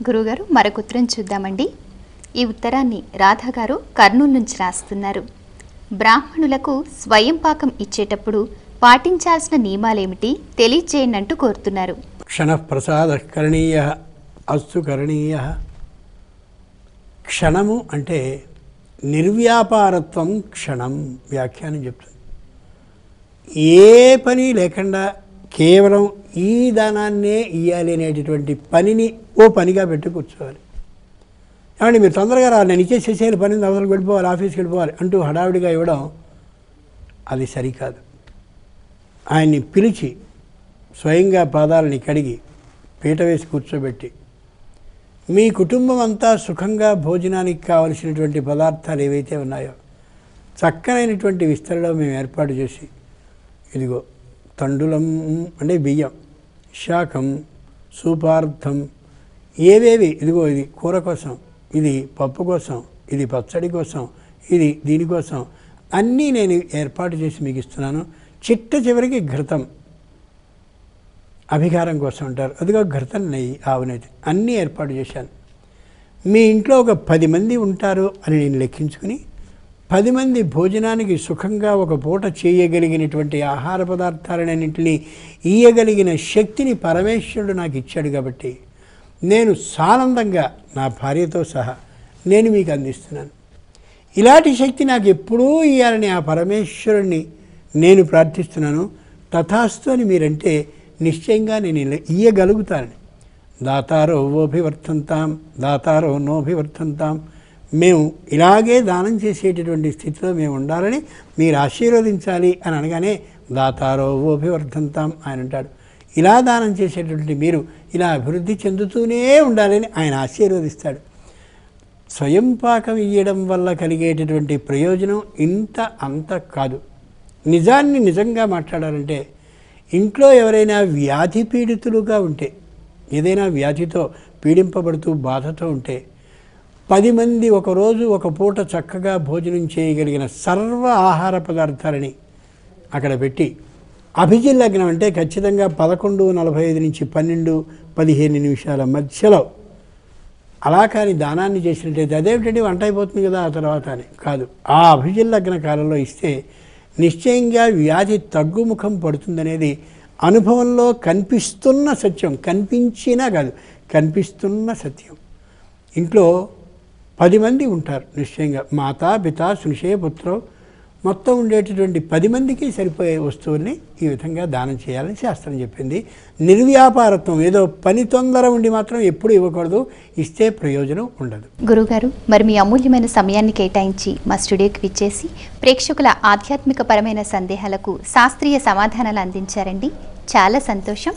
గురుగారు మరొక ఉత్తరం చూద్దామండి. ఈ ఉత్తరాన్ని రాధా గారు కర్నూలు నుంచి రాస్తున్నారు. బ్రాహ్మణులకు స్వయం పాకం ఇచ్చేటప్పుడు పాటించాల్సిన నియమాలేమిటి తెలియజేయండి అంటూ కోరుతున్నారు. క్షణ ప్రసాద కరణీయ అస్తు కరణీయ. క్షణము అంటే నిర్వ్యాపారత్వం క్షణం వ్యాఖ్యానం చెప్తుంది. ఏ పని లేకుండా కేవలం ఈ దానాన్నే ఇవ్వాలి అనేటటువంటి పనిని ఓ పనిగా పెట్టి కూర్చోవాలి. ఏమండి మీరు తొందరగా రా, నేను ఇచ్చేసేసేయాలి, పని అవతలకు వెళ్ళిపోవాలి, ఆఫీస్కి వెళ్ళిపోవాలి అంటూ హడావిడిగా ఇవ్వడం అది సరికాదు. ఆయన్ని పిలిచి స్వయంగా పాదాలని కడిగి పీట వేసి కూర్చోబెట్టి మీ కుటుంబం అంతా సుఖంగా భోజనానికి కావలసినటువంటి పదార్థాలు ఏవైతే ఉన్నాయో చక్కనైనటువంటి విస్తరణలో మేము ఏర్పాటు చేసి, ఇదిగో తండులం అంటే బియ్యం, శాకం, సూపార్థం, ఏవేవి, ఇదిగో ఇది కూర కోసం, ఇది పప్పు కోసం, ఇది పచ్చడి కోసం, ఇది దీనికోసం అన్నీ నేను ఏర్పాటు చేసి మీకు ఇస్తున్నాను. చిట్ట చివరికి ఘృతం, అభికారం కోసం అంటారు, అదిగో ఘృతం, నెయ్యి, ఆవు నెయ్యి అన్నీ ఏర్పాటు చేశాను. మీ ఇంట్లో ఒక 10 మంది ఉంటారు అని నేను లెక్కించుకుని 10 మంది భోజనానికి సుఖంగా ఒక పూట చేయగలిగినటువంటి ఆహార పదార్థాలన్నింటినీ ఇయ్యగలిగిన శక్తిని పరమేశ్వరుడు నాకు ఇచ్చాడు. కాబట్టి నేను సానందంగా నా భార్యతో సహా నేను మీకు అందిస్తున్నాను. ఇలాంటి శక్తి నాకు ఎప్పుడూ ఇవ్వాలని ఆ పరమేశ్వరుణ్ణి నేను ప్రార్థిస్తున్నాను. తథాస్తు అని మీరంటే నిశ్చయంగా నేను ఇయ్యగలుగుతానని. దాతారో ఓభివర్తంతాం దాతారో నోభివర్తంతాం. మేము ఇలాగే దానం చేసేటటువంటి స్థితిలో మేము ఉండాలని మీరు ఆశీర్వదించాలి అని అనగానే దాతారో ఓభివర్ధంతాం ఆయన అంటాడు. ఇలా దానం చేసేటటువంటి మీరు ఇలా అభివృద్ధి చెందుతూనే ఉండాలని ఆయన ఆశీర్వదిస్తాడు. స్వయం పాకం ఇవ్వడం వల్ల కలిగేటటువంటి ప్రయోజనం ఇంత అంత కాదు. నిజాన్ని నిజంగా మాట్లాడాలంటే ఇంట్లో ఎవరైనా వ్యాధి పీడితులుగా ఉంటే, ఏదైనా వ్యాధితో పీడింపబడుతూ బాధతో ఉంటే 10 మంది ఒకరోజు ఒక పూట చక్కగా భోజనం చేయగలిగిన సర్వ ఆహార పదార్థాలని అక్కడ పెట్టి, అభిజిత్ లగ్నం అంటే ఖచ్చితంగా 11:45 నుంచి 12-15 నిమిషాల మధ్యలో అలా కానీ దానాన్ని చేసినట్టయితే అదేమిటంటే వంట అయిపోతుంది కదా ఆ తర్వాత అని కాదు. ఆ అభిజిత్ లగ్న కాలంలో ఇస్తే నిశ్చయంగా వ్యాధి తగ్గుముఖం పడుతుందనేది అనుభవంలో కనిపిస్తున్న సత్యం. కనిపించినా కాదు, కనిపిస్తున్న సత్యం. ఇంట్లో 10 మంది ఉంటారు నిశ్చయంగా, మాతా పిత సునిషే పుత్రో, మొత్తం ఉండేటటువంటి 10 మందికి సరిపోయే వస్తువుల్ని ఈ విధంగా దానం చేయాలని శాస్త్రం చెప్పింది. నిర్వ్యాపారత్వం, ఏదో పని తొందర ఉండి మాత్రం ఎప్పుడు ఇవ్వకూడదు, ఇస్తే ప్రయోజనం ఉండదు. గురుగారు మరి మీ అమూల్యమైన సమయాన్ని కేటాయించి మా స్టూడియోకి విచ్చేసి ప్రేక్షకుల ఆధ్యాత్మిక పరమైన సందేహాలకు శాస్త్రీయ సమాధానాలు అందించారండి. చాలా సంతోషం.